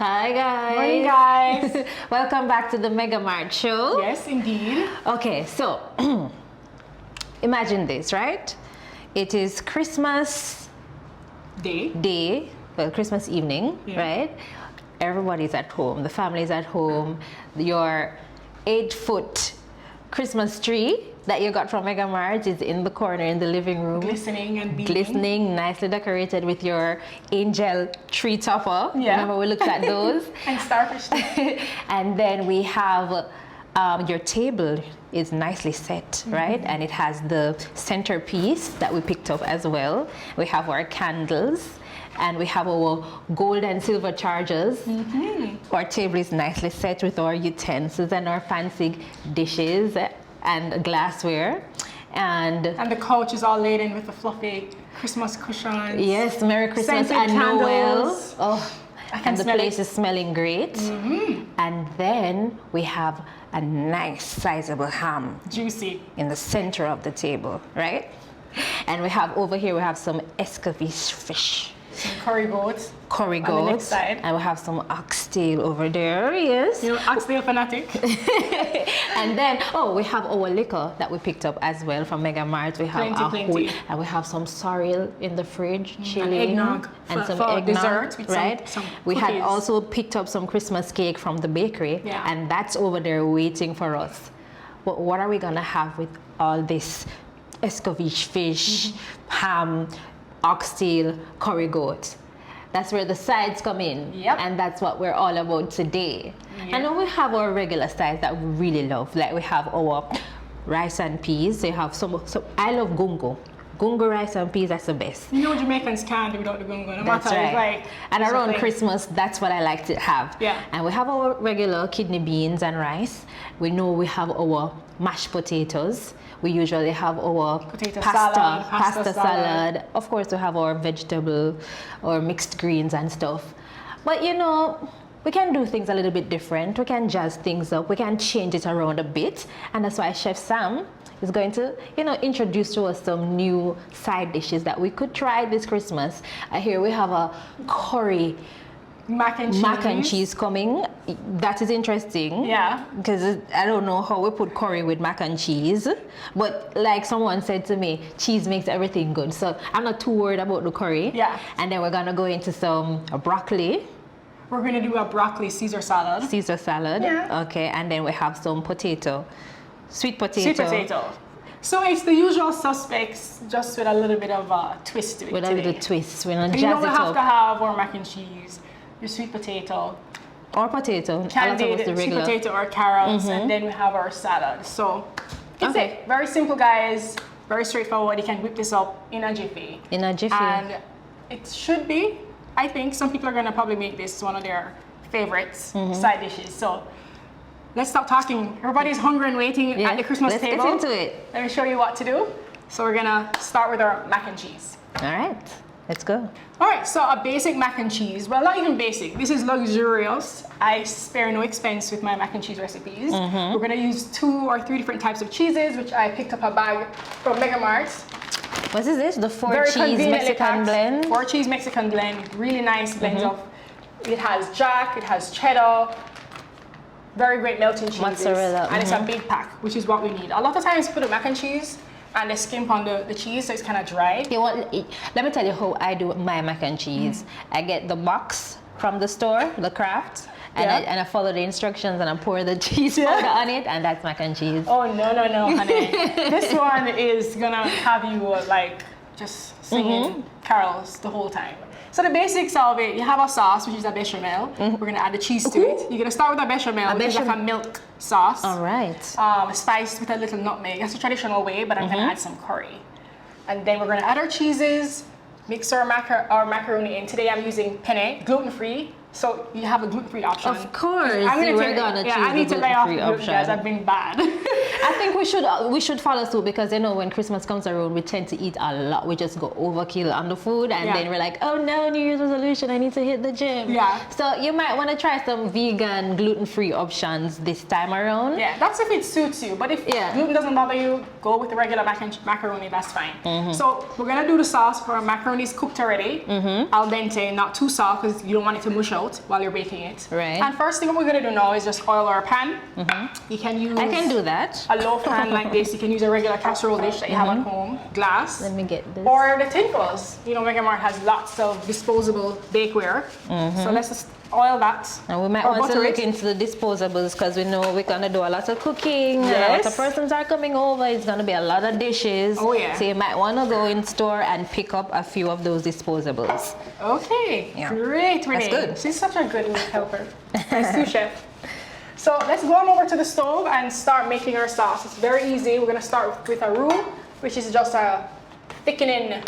Hi guys. Morning guys. Welcome back to the MegaMart show. Yes, indeed. Okay, so imagine this, right? It is Christmas day, well, Christmas evening, right? Everybody's at home, the family's at home. Your 8-foot Christmas tree that you got from MegaMart is in the corner in the living room. Glistening and beaming. Glistening, nicely decorated with your angel tree topper. Yeah. Remember we looked at those? And starfish. And then we have your table is nicely set, right? And it has the centerpiece that we picked up as well. We have our candles. And we have our gold and silver chargers. Our table is nicely set with our utensils and our fancy dishes and glassware. And the couch is all laden with the fluffy Christmas cushions. yes, Merry Christmas Scented and Noel. candles. Oh, and the place is smelling great. And then we have a nice sizable ham. Juicy. In the center of the table, right? And we have over here, we have some escovitch fish. Some curry goats. Curry On the next goats. side. And we have some oxtail over there, yes. You know, oxtail fanatic. And then, oh, we have our liquor that we picked up as well from MegaMart. We have Plenty. and we have some sorrel in the fridge, chili, eggnog and some for eggnog, dessert with right? some we had cookies. also picked up some Christmas cake from the bakery, and that's over there waiting for us. But what are we gonna have with all this escovitch fish, ham, oxtail, curry goat? That's where the sides come in. And that's what we're all about today. And then we have our regular sides that we really love. Like we have our rice and peas. They have some I love gungo. Gungo rice and peas, that's the best. You know Jamaicans can't do without the gungo. No That's matter, right. it's like, and around Christmas, that's what I like to have. And we have our regular kidney beans and rice. We know we have our mashed potatoes. We usually have our pasta salad. Of course, we have our vegetable or mixed greens and stuff. But you know, we can do things a little bit different. We can jazz things up. We can change it around a bit. And that's why Chef Sam is going to, you know, introduce to us some new side dishes that we could try this Christmas. Here we have a curry mac and cheese coming. That is interesting. Because I don't know how we put curry with mac and cheese, but like someone said to me, cheese makes everything good. So I'm not too worried about the curry. And then we're gonna go into some broccoli. We're gonna do a broccoli Caesar salad. Okay, and then we have some potato, sweet potato. So it's the usual suspects, just with a little bit of a twist to it. With a little twist, we're gonna jazz you know we it have up. to have our mac and cheese, your sweet potato, or potato, candied sweet potato or carrots, and then we have our salad. So it's it. Very simple, guys. Very straightforward. You can whip this up in a jiffy. And it should be, I think, some people are gonna probably make this one of their favorites side dishes. So let's stop talking. Everybody's hungry and waiting at the Christmas table. Let's get into it. Let me show you what to do. So we're gonna start with our mac and cheese. All right, let's go. All right, so a basic mac and cheese. Well, not even basic. This is luxurious. I spare no expense with my mac and cheese recipes. We're gonna use 2 or 3 different types of cheeses, which I picked up a bag from MegaMart. What is this? The 4-cheese Mexican blend? 4-cheese Mexican blend. Really nice blend of. It has jack, it has cheddar. Very great melting cheeses. Mozzarella. And it's a big pack, which is what we need. A lot of times put a mac and cheese and they skimp on the cheese, so it's kind of dry. Let me tell you how I do my mac and cheese. I get the box from the store, the Kraft, and I follow the instructions and I pour the cheese powder on it, and that's mac and cheese. Oh, no, honey. This one is gonna have you like just singing carols the whole time. So the basics of it, you have a sauce, which is a bechamel. We're gonna add the cheese to it. You're gonna start with a bechamel, which is like a milk sauce. All right. Spiced with a little nutmeg. That's the traditional way, but I'm gonna add some curry. And then we're gonna add our cheeses, mix our macaroni in. Today I'm using penne, gluten-free. So you have a gluten-free option. Of course, we're gonna choose I need to lay off the gluten, guys. I've been bad. I think we should follow suit, because you know when Christmas comes around, we tend to eat a lot. We just go overkill on the food, and then we're like, oh no, New Year's resolution, I need to hit the gym. So you might want to try some vegan, gluten-free options this time around. That's if it suits you. But if gluten doesn't bother you, go with the regular macaroni. That's fine. So we're gonna do the sauce. Our macaroni is cooked already, al dente, not too soft, because you don't want it to mush up. out while you're baking it. Right. And first thing we're gonna do now is just oil our pan. You can use... I can do that. A loaf pan like this. You can use a regular casserole dish that you have at home, glass. Let me get this. Or the tin foils. You know, MegaMart has lots of disposable bakeware. So let's just oil that. And we might want to look into the disposables because we know we're gonna do a lot of cooking. Yes. A lot of persons are coming over. It's gonna be a lot of dishes. Oh yeah. So you might want to go in store and pick up a few of those disposables. Okay. Yeah. Great, Renee. That's good. She's such a good meat helper. Thanks to chef. So let's go on over to the stove and start making our sauce. It's very easy. We're gonna start with a roux, which is just a thickening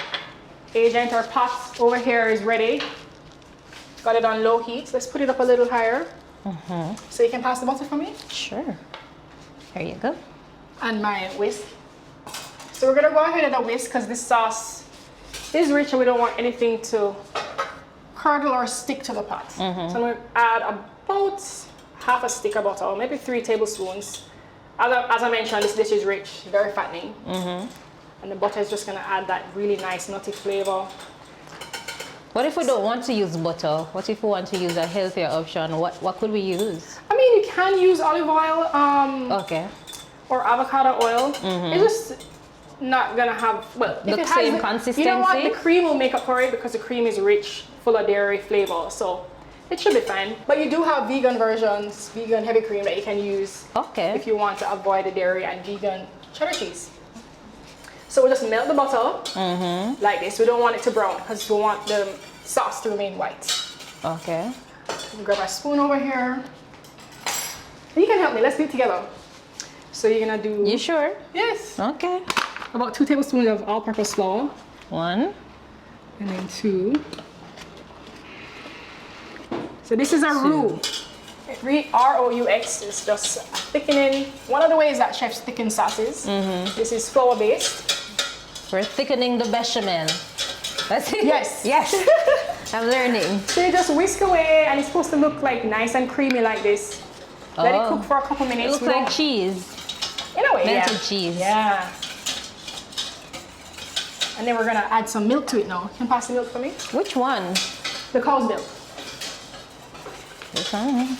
agent. Our pot over here is ready. Got it on low heat. Let's put it up a little higher. So you can pass the butter for me? Sure. There you go. And my whisk. So we're gonna go ahead and whisk because this sauce is rich and we don't want anything to curdle or stick to the pot. So I'm gonna add about half a stick of butter, or maybe 3 tablespoons. As I mentioned, this dish is rich, very fattening. And the butter is just gonna add that really nice nutty flavor. What if we don't want to use butter? What if we want to use a healthier option? What could we use? I mean, you can use olive oil Okay. or avocado oil. It's just not gonna have, well, if The it same has consistency? You know what? The cream will make up for it because the cream is rich, full of dairy flavor. So it should be fine. But you do have vegan versions, vegan heavy cream that you can use if you want to avoid the dairy, and vegan cheddar cheese. So we'll just melt the butter like this. We don't want it to brown because we want the sauce to remain white. Okay. Grab a spoon over here. You can help me. Let's do it together. So you're gonna do... You sure? Yes. Okay. About 2 tablespoons of all-purpose flour. 1. And then 2. So this is a roux. R-O-U-X is just thickening. One of the ways that chefs thicken sauces. This is flour-based. We're thickening the bechamel. That's it? Yes. Yes. I'm learning. So you just whisk away, and it's supposed to look like nice and creamy like this. Let it cook for a couple minutes. It looks like cheese. In a way, melted cheese. Yeah. And then we're gonna add some milk to it now. Can you pass the milk for me? Which one? The cow's milk. This one.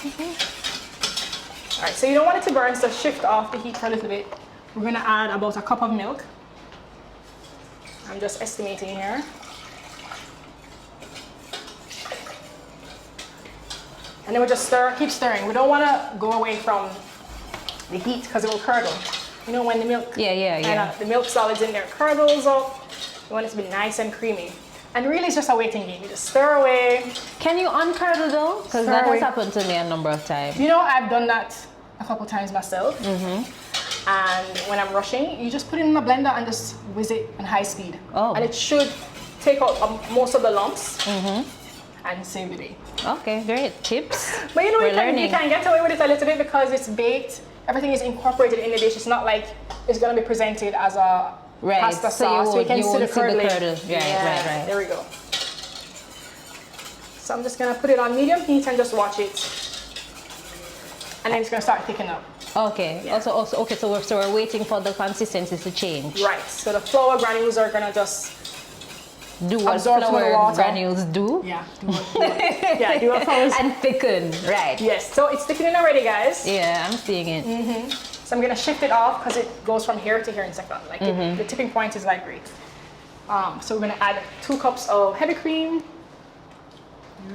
All right, so you don't want it to burn, so shift off the heat for a little bit. We're gonna add about a cup of milk. I'm just estimating here. And then we just stir, keep stirring. We don't wanna go away from the heat because it will curdle. You know when the milk, the milk solids in there curdles up, you want it to be nice and creamy. And really it's just a waiting game. You just stir away. Can you uncurdle though? Because that has happened to me a number of times. You know, I've done that a couple times myself. And when I'm rushing, you just put it in a blender and just whiz it on high speed. And it should take out most of the lumps and save the day. Okay, great tips. But you know, you can get away with it a little bit because it's baked. Everything is incorporated in the dish. It's not like it's going to be presented as a pasta sauce. So you can see the curdling. Right. There we go. So I'm just going to put it on medium heat and just watch it. And then it's going to start thickening up. Okay. Yeah. Okay. So we're waiting for the consistency to change. Right. So the flour granules are going to just do what flour granules do. Yeah. Do what flour and thicken. Right. Yes. So it's thickening already, guys. Yeah, I'm seeing it. So I'm gonna shift it off because it goes from here to here in a second. Like the tipping point is like great. So we're gonna add 2 cups of heavy cream.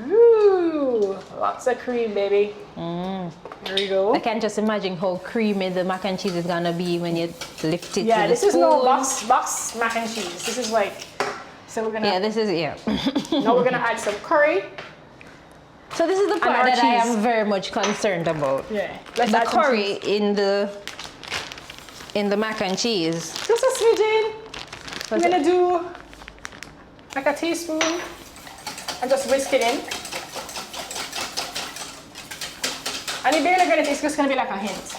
Ooh, lots of cream, baby. There we go. I can just imagine how creamy the mac and cheese is gonna be when you lift it. Yeah, this is no box mac and cheese. This is like. So we're gonna. Yeah, this is Now we're gonna add some curry. So this is the part that I am very much concerned about. Yeah. The curry in the mac and cheese. Just a smidgen. I'm gonna do like a teaspoon and just whisk it in. And you're barely gonna, it's just gonna be like a hint.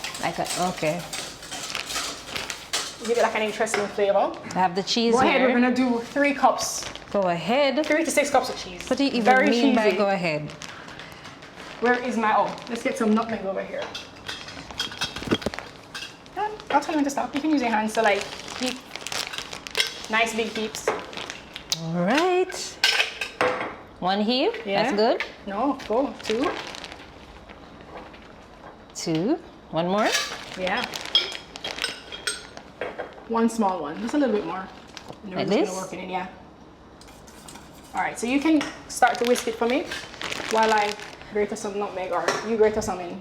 Okay. Give it like an interesting flavor. I have the cheese here. Go ahead, here. we're gonna do 3 cups. Go ahead. 3 to 6 cups of cheese. What do you even mean by go ahead? Where is my, let's get some nutmeg over here. I'll tell you when to stop. You can use your hands to like nice big heaps. All right. One heave? Yeah. That's good? No, go. 2. 2. One more? Yeah. 1 small one. Just a little bit more. And like this? Gonna work in it, yeah. All right, so you can start to whisk it for me while I grate some nutmeg, or you grate some in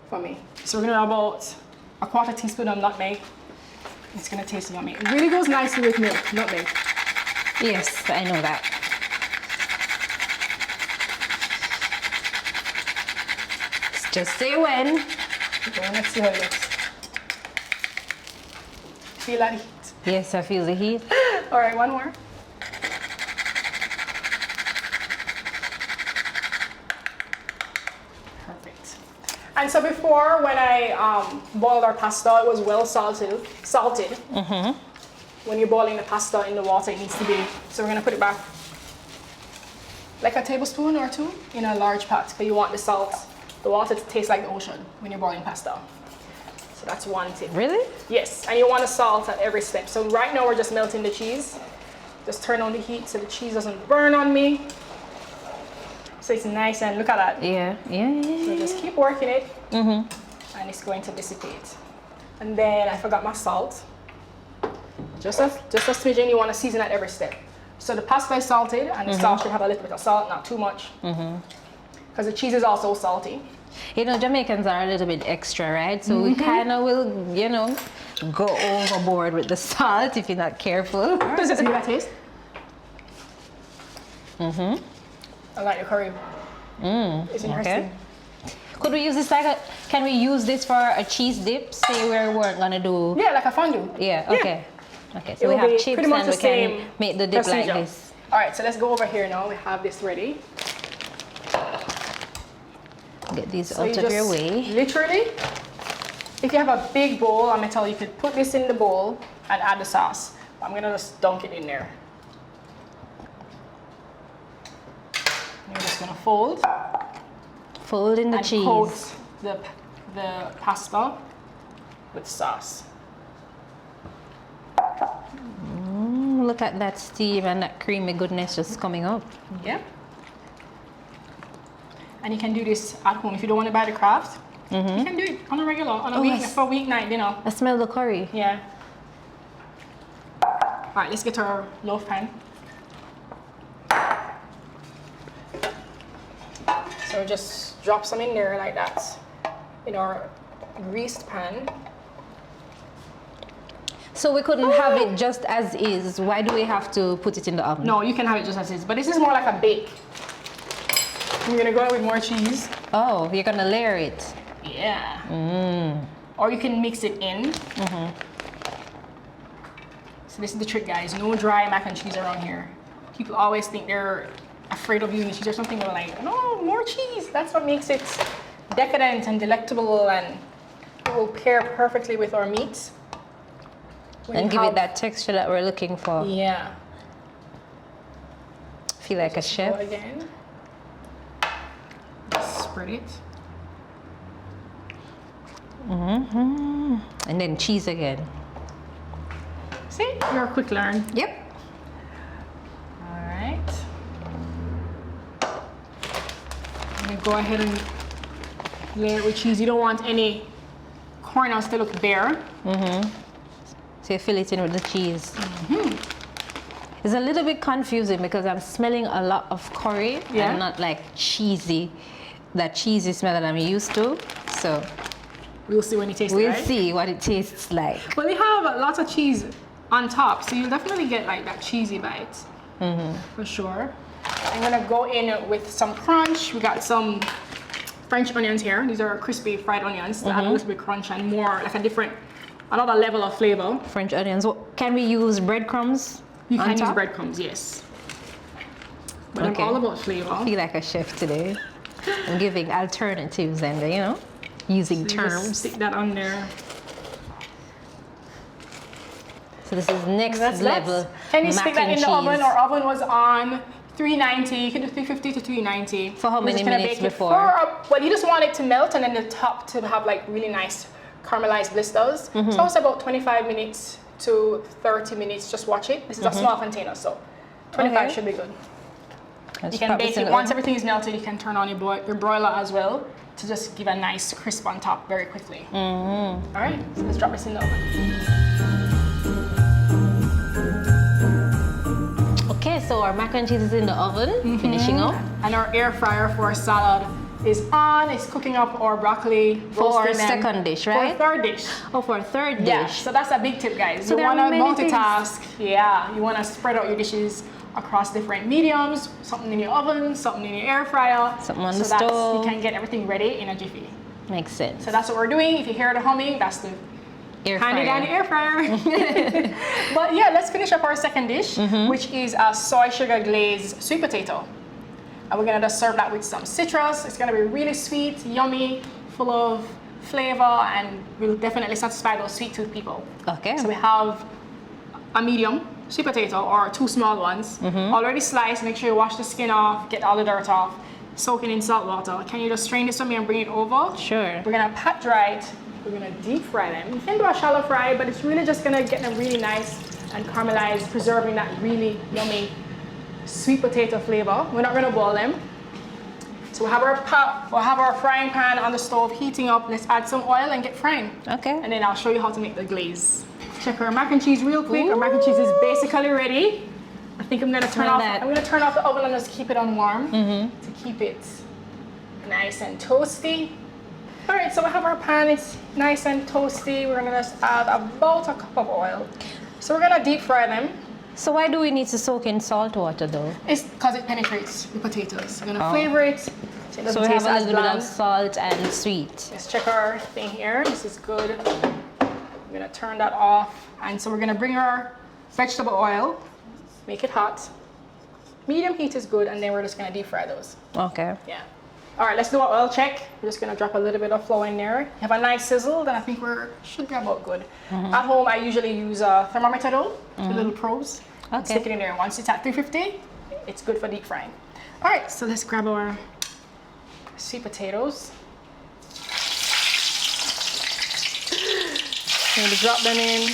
for me. So we're gonna have about a 1/4 teaspoon of nutmeg. It's gonna taste yummy. It really goes nicely with milk, nutmeg. Yes, I know that. Just say when. Okay, let's see how it looks. Feel that heat? Yes, I feel the heat. All right, one more. Perfect. And so before, when I boiled our pasta, it was well salted. Mm-hmm. When you're boiling the pasta in the water, it needs to be. So we're gonna put it back like a tablespoon or 2 in a large pot, because you want the salt, the water to taste like the ocean when you're boiling pasta. So that's one tip. Really? Yes, and you want to salt at every step. So right now we're just melting the cheese. Just turn on the heat so the cheese doesn't burn on me. So it's nice, and look at that. Yeah. So just keep working it, and it's going to dissipate. And then I forgot my salt. Just a smidgen. You want to season at every step. So the pasta is salted, and the salt should have a little bit of salt, not too much, because the cheese is also salty. You know, Jamaicans are a little bit extra, right? So we kind of will, you know, go overboard with the salt if you're not careful. Does it see that taste? I like the curry. It's interesting. Okay. Could we use this can we use this for a cheese dip? Say we weren't gonna do. Yeah, like a fondue. Yeah. Okay. Okay. So we have chips, and we can make the dip procedure. Like this. All right. So let's go over here now. We have this ready. Get these out of your way. Literally, if you have a big bowl, I'm gonna tell you, you could put this in the bowl and add the sauce. I'm gonna just dunk it in there. You're just gonna fold. Fold in the cheese. Coat the pasta with sauce. Look at that steam and that creamy goodness just coming up. Yep. And you can do this at home if you don't want to buy the craft. You can do it on a regular, for a weeknight dinner. I smell the curry. Yeah. All right, let's get our loaf pan. So just drop some in there like that in our greased pan. So we couldn't have it just as is. Why do we have to put it in the oven? No, you can have it just as is, but this is more like a bake. We're gonna go out with more cheese. Oh, you're gonna layer it. Yeah. Or you can mix it in. So this is the trick, guys. No dry mac and cheese around here. People always think they're afraid of using cheese or something. They're like, no, more cheese. That's what makes it decadent and delectable, and it will pair perfectly with our meats. And give it that texture that we're looking for. Yeah. Feel like a chef. Again. Spread it. And then cheese again. See, you're a quick learn. Yep. All right. I'm gonna go ahead and layer it with cheese. You don't want any corners to look bare. So you fill it in with the cheese. It's a little bit confusing because I'm smelling a lot of curry and not like that cheesy smell that I'm used to. So we'll see when it tastes. We'll see what it tastes like. Well, they have lots of cheese on top, so you'll definitely get like that cheesy bite for sure. I'm gonna go in with some crunch. We got some French onions here. These are crispy fried onions to add a little bit crunch and more like another level of flavor. French onions. Can we use breadcrumbs? You can use breadcrumbs, yes. But I'm all about flavor. I feel like a chef today. I'm giving alternatives and, you know, using terms. Just stick that on there. So this is next level. Can you stick that in the oven? Our oven was on 390. You can do 350 to 390. For how many minutes before? Well, you just want it to melt and then the top to have like really nice caramelized blisters. So it's about 25 minutes to 30 minutes. Just watch it. This is a small container, so 25 should be good. You can bake it once everything is melted. You can turn on your broiler as well to just give a nice crisp on top very quickly. All right, so let's drop this in the oven. Okay, so our mac and cheese is in the oven, finishing up. And our air fryer for our salad is on. It's cooking up our broccoli. For our second dish, right? For our third dish. Oh, for our third dish. Yeah, so that's a big tip, guys. So you want to multitask. Yeah, you want to spread out your dishes across different mediums, something in your oven, something in your air fryer. Something on the stove. So stove. you can get everything ready in a jiffy. Makes sense. So that's what we're doing. If you hear the humming, that's the handy dandy air fryer. But yeah, let's finish up our second dish, which is a soy sugar glazed sweet potato. And we're gonna just serve that with some citrus. It's gonna be really sweet, yummy, full of flavor, and will definitely satisfy those sweet tooth people. Okay. So we have a medium sweet potato or 2 small ones, already sliced. Make sure you wash the skin off, get all the dirt off, soaking in salt water. Can you just strain this for me and bring it over? Sure. We're gonna pat dry it. We're gonna deep fry them. You can do a shallow fry, but it's really just gonna get them really nice and caramelized, preserving that really yummy sweet potato flavor. We're not gonna boil them. So we'll have our frying pan on the stove heating up. Let's add some oil and get frying. Okay. And then I'll show you how to make the glaze. Check our mac and cheese real quick. Ooh. Our mac and cheese is basically ready. I think I'm gonna turn off the oven and just keep it on warm to keep it nice and toasty. All right, so we have our pan. It's nice and toasty. We're gonna just add about a cup of oil. So we're gonna deep fry them. So why do we need to soak in salt water though? It's because it penetrates the potatoes. We're gonna flavor it. So we have a little bit of salt and sweet. Let's check our thing here. This is good. I'm gonna turn that off. And so we're gonna bring our vegetable oil, make it hot. Medium heat is good, and then we're just gonna deep fry those. Okay. Yeah. All right, let's do an oil check. We're just gonna drop a little bit of flour in there. Have a nice sizzle, then I think should be about good. At home, I usually use a thermometer though, with little probes. Okay. Stick it in there. Once it's at 350, it's good for deep frying. All right, so let's grab our sweet potatoes. I'm gonna drop them in.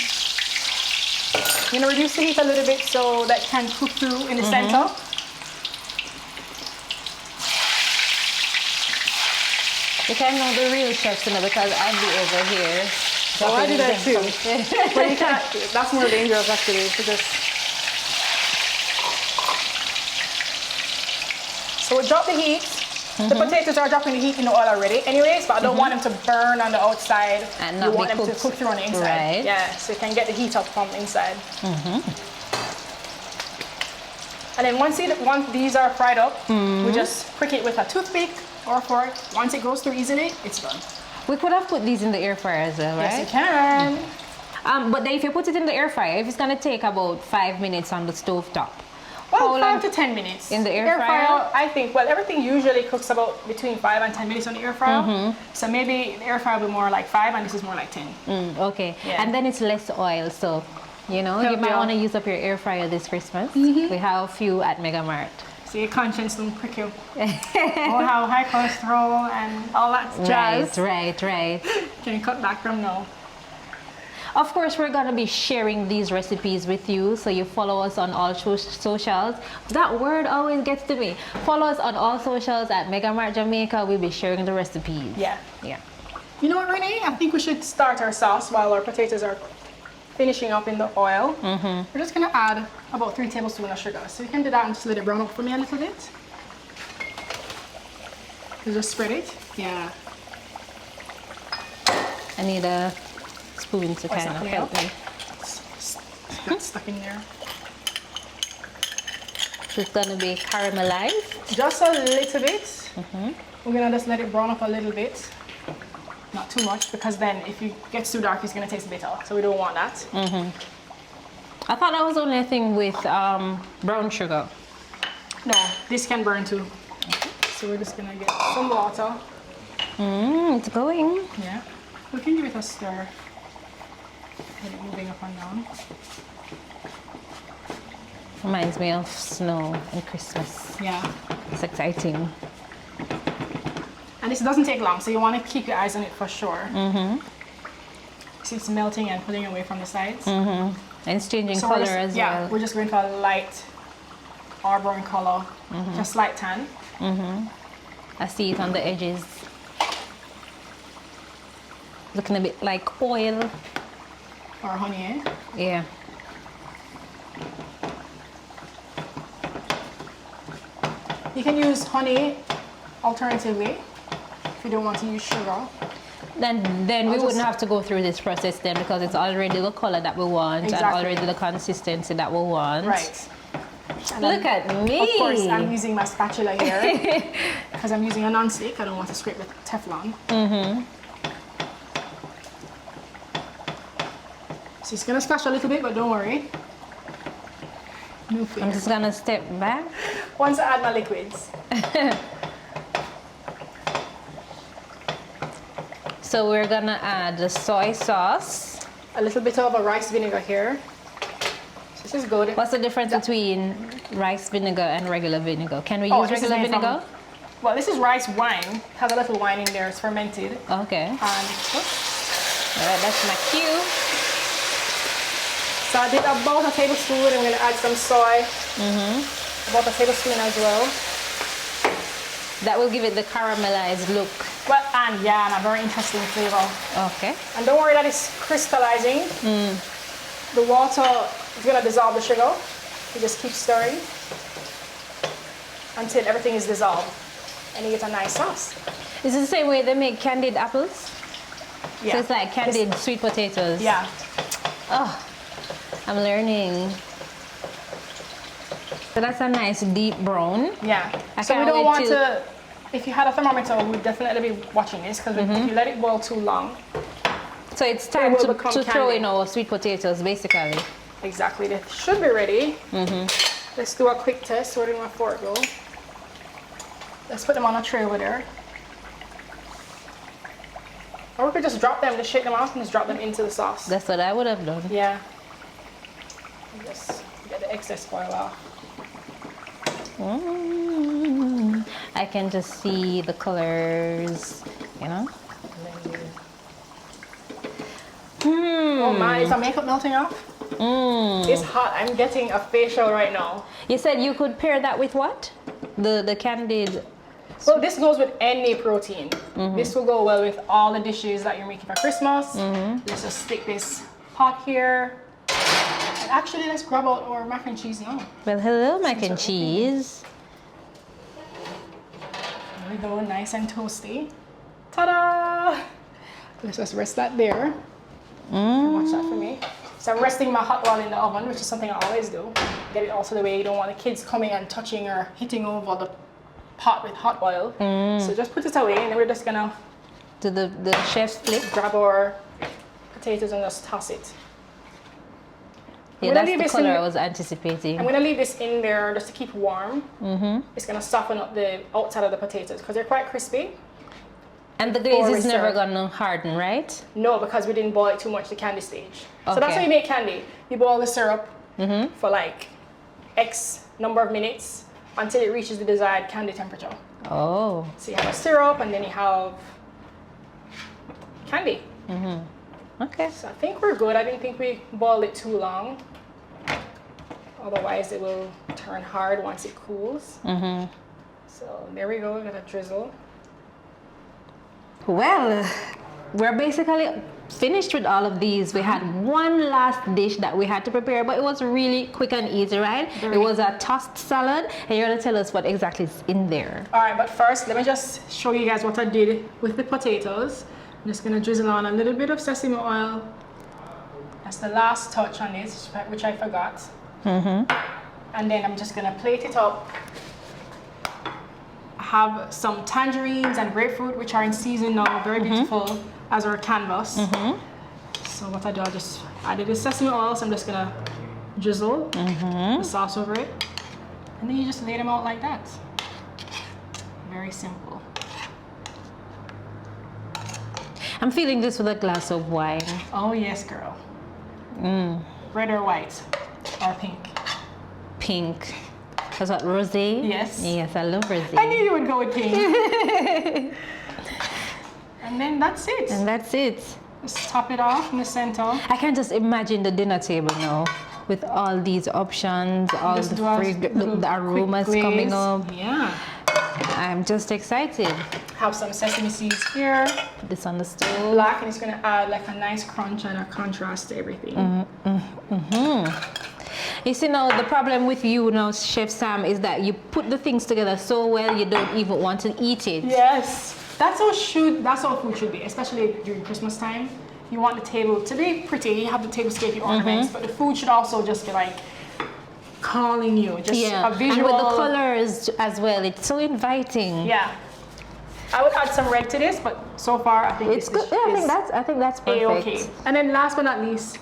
I'm gonna reduce the heat a little bit so that it can cook through in the center. You can know the real chefs, you know, because I'd be over here. Oh, I do that too. But you can't, that's more dangerous actually. So we'll drop the heat. The potatoes are dropping the heat in the oil already anyways, but I don't want them to burn on the outside. And not you want them to cook through on the inside. Right. Yeah, so you can get the heat up from the inside. And then once these are fried up, we just prick it with a toothpick or fork. Once it goes through easily, it's done. We could have put these in the air fryer as well, right? Yes, you can. But then if you put it in the air fryer, if it's gonna take about 5 minutes on the stove top. Well, 5 to 10 minutes. In the air fryer? I think, well, everything usually cooks about between 5 and 10 minutes on the air fryer. So maybe the air fryer will be more like 5 and this is more like 10. Okay. Yeah. And then it's less oil, so, you know, you might want to use up your air fryer this Christmas. We have a few at MegaMart. So your conscience don't prick you. Oh, how high cholesterol and all that jazz. Right. Can you cut back from now? Of course, we're going to be sharing these recipes with you, so you follow us on all socials. That word always gets to me. Follow us on all socials at MegaMart Jamaica. We'll be sharing the recipes. Yeah. You know what, Renee? I think we should start our sauce while our potatoes are finishing up in the oil. We're just going to add about 3 tablespoons of sugar. So you can do that and just let it brown up for me a little bit. You just spread it. Yeah. I need a spoon to kind of help me. Got stuck in there. It's gonna be caramelized. Just a little bit. We're gonna just let it brown up a little bit. Not too much, because then if it gets too dark, it's gonna taste bitter. So we don't want that. I thought that was only a thing with brown sugar. No, this can burn too. So we're just gonna get some water. It's going. Yeah. We can give it a stir. Get it moving up and down. Reminds me of snow and Christmas. Yeah. It's exciting. And this doesn't take long, so you want to keep your eyes on it for sure. See, it's melting and pulling away from the sides. And it's changing color as well. Yeah, we're just going for a light or brown color, just light tan. I see it on the edges. Looking a bit like oil. Or honey, eh? Yeah. You can use honey alternatively if you don't want to use sugar. Then we wouldn't have to go through this process then, because it's already the color that we want and already the consistency that we want. Right. Look at me. Of course, I'm using my spatula here because I'm using a non-stick. I don't want to scrape the Teflon. So it's gonna splash a little bit, but don't worry. No fear. I'm just gonna step back. Once I add my liquids. So we're gonna add the soy sauce. A little bit of a rice vinegar here. So this is good. What's the difference between rice vinegar and regular vinegar? Can we use regular vinegar? Well, this is rice wine. It has a little wine in there. It's fermented. Okay. And all right, that's my cue. So I did about a tablespoon. I'm going to add some soy. About a tablespoon as well. That will give it the caramelized look. Well, and a very interesting flavor. Okay. And don't worry that it's crystallizing. The water is going to dissolve the sugar. You just keep stirring until everything is dissolved. And you get a nice sauce. Is it the same way they make candied apples? Yeah. So it's like candied sweet potatoes. Yeah. Oh, I'm learning. So that's a nice deep brown. Yeah. So we don't want to, if you had a thermometer, we'd definitely be watching this, because if you let it boil too long. So it's time to throw in our sweet potatoes, basically. Exactly. They should be ready. Let's do a quick test. Where did my fork go? Let's put them on a tray over there. Or we could just drop them, just shake them off and just drop them into the sauce. That's what I would have done. Yeah. Just get the excess oil off. I can just see the colors, you know? Oh my, is the makeup melting off? It's hot. I'm getting a facial right now. You said you could pair that with what? The candied. Well, this goes with any protein. This will go well with all the dishes that you're making for Christmas. Let's just stick this pot here. And actually, let's grab out our mac and cheese now. Well, hello, mac and cheese. There we go, nice and toasty. Ta-da! Let's just rest that there. Watch that for me. So I'm resting my hot oil in the oven, which is something I always do. Get it also the way you don't want the kids coming and touching or hitting over the pot with hot oil. So just put it away, and then we're just gonna do the chef's flip. Grab our potatoes and just toss it. Yeah, that's the color I was anticipating. I'm gonna leave this in there just to keep warm. It's gonna soften up the outside of the potatoes because they're quite crispy. And the glaze is never gonna harden, right? No, because we didn't boil it too much to candy stage. So that's how you make candy. You boil the syrup for like X number of minutes until it reaches the desired candy temperature. Oh. So you have a syrup and then you have candy. Okay. So I think we're good. I didn't think we boiled it too long. Otherwise it will turn hard once it cools. So there we go, we're gonna drizzle. Well, we're basically finished with all of these. We had one last dish that we had to prepare, but it was really quick and easy, right? It was a tossed salad, and you're gonna tell us what exactly is in there. All right, but first, let me just show you guys what I did with the potatoes. I'm just gonna drizzle on a little bit of sesame oil. That's the last touch on this, which I forgot. And then I'm just gonna plate it up. I have some tangerines and grapefruit, which are in season now, very beautiful as our canvas. So what I do, I just added the sesame oil, so I'm just gonna drizzle the sauce over it. And then you just lay them out like that. Very simple. I'm feeling this with a glass of wine. Oh yes, girl. Red or white or pink? Pink. That's what, rosé? Yes. Yes, I love rosé. I knew you would go with pink. And then that's it. And that's it. Just top it off in the center. I can just imagine the dinner table now with all these options, all the aromas coming up. Yeah. I'm just excited. Have some sesame seeds here. Put this on the stove. Black, and it's gonna add like a nice crunch and a contrast to everything. You see now, the problem with you now, Chef Sam, is that you put the things together so well you don't even want to eat it. Yes, that's how food should be, especially during Christmas time. You want the table to be pretty. You have the tablescape, your ornaments, but the food should also just be like calling you, just a visual. And with the colors as well, it's so inviting. Yeah, I would add some red to this, but so far I think it's good. I think that's perfect. Okay. And then last but not least,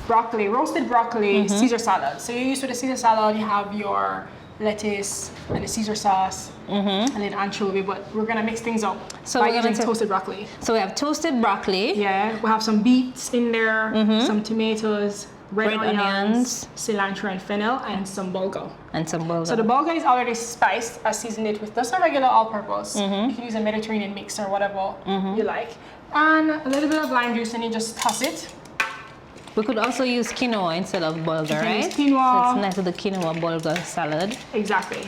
broccoli, roasted broccoli, Caesar salad. So you're used to the Caesar salad, you have your lettuce and the Caesar sauce and then anchovy, but we're gonna mix things up by using toasted broccoli. So we have toasted broccoli. Yeah, we have some beets in there, some tomatoes, red onions, cilantro and fennel, and some bulgur. So the bulgur is already spiced. I seasoned it with just a regular all-purpose. You can use a Mediterranean mix or whatever you like. And a little bit of lime juice, and you just toss it. We could also use quinoa instead of bulgur, right? Use quinoa. So it's nice with the quinoa bulgur salad. Exactly.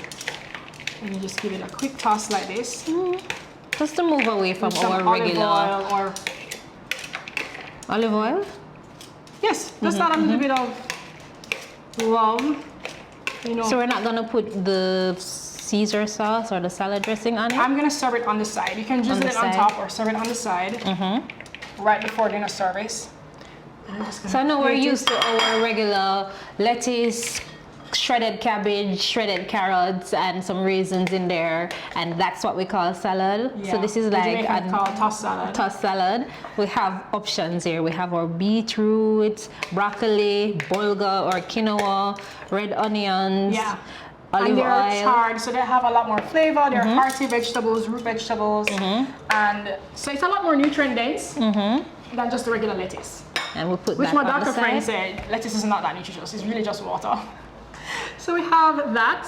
And you just give it a quick toss like this. Just to move away from our regular olive oil. Yes, just add a little bit of love. You know. So we're not gonna put the Caesar sauce or the salad dressing on it? I'm gonna serve it on the side. You can drizzle it on top or serve it on the side right before dinner service. So now we're used to our regular lettuce, shredded cabbage, shredded carrots, and some raisins in there, and that's what we call salad. Yeah. So this is like a tossed salad. Tossed salad. We have options here. We have our beetroot, broccoli, bulgur or quinoa, red onions. Yeah. Olive and they're oil. charred, so they have a lot more flavor. They're hearty vegetables, root vegetables, and so it's a lot more nutrient dense than just the regular lettuce. And we'll put which that my on doctor the side. friend said lettuce is not that nutritious. It's really just water. So we have that.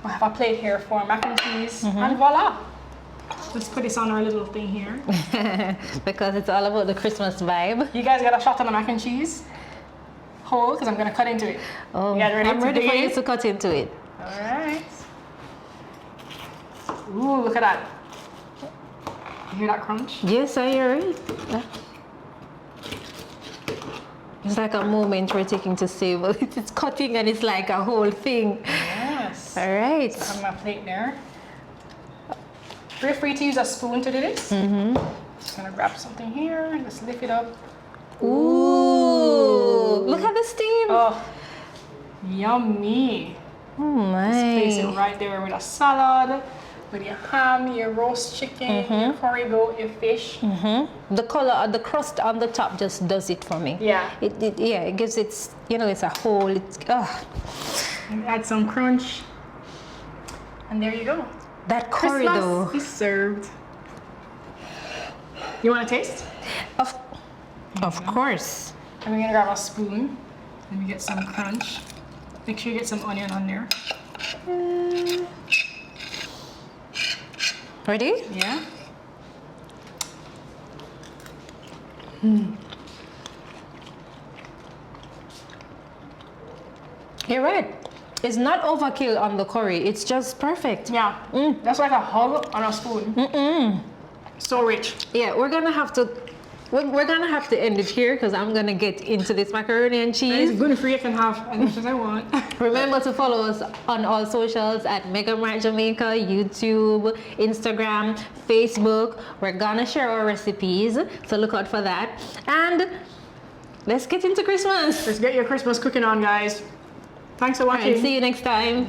We have a plate here for mac and cheese, and voila. Let's put this on our little thing here. Because it's all about the Christmas vibe. You guys got a shot on the mac and cheese? Hold, because I'm gonna cut into it. Oh, I'm ready for you to cut into it. All right. Ooh, look at that. You hear that crunch? Yes, I hear it. It's like a moment we're taking to savor. It's cutting and it's like a whole thing. Yes. All right. So I have my plate there. Feel free to use a spoon to do this. Just gonna grab something here and just lift it up. Ooh, look at the steam. Oh, yummy. Oh my. Just place it right there with a salad, with your ham, your roast chicken, your curry goat, your fish. The color, the crust on the top just does it for me. Yeah. It gives it, it's a whole, Add some crunch. And there you go. That curry though. Christmas is served. You want to taste? Of course. And we're gonna grab a spoon. Let me get some crunch. Make sure you get some onion on there. Ready? Yeah. You're right. It's not overkill on the curry. It's just perfect. Yeah. That's like a hug on a spoon. So rich. Yeah, we're gonna have to end it here because I'm gonna get into this macaroni and cheese. It's gluten free. I can have as much as I want. Remember to follow us on all socials at MegaMart Jamaica, YouTube, Instagram, Facebook. We're gonna share our recipes, so look out for that. And let's get into Christmas. Let's get your Christmas cooking on, guys. Thanks for watching. All right, see you next time.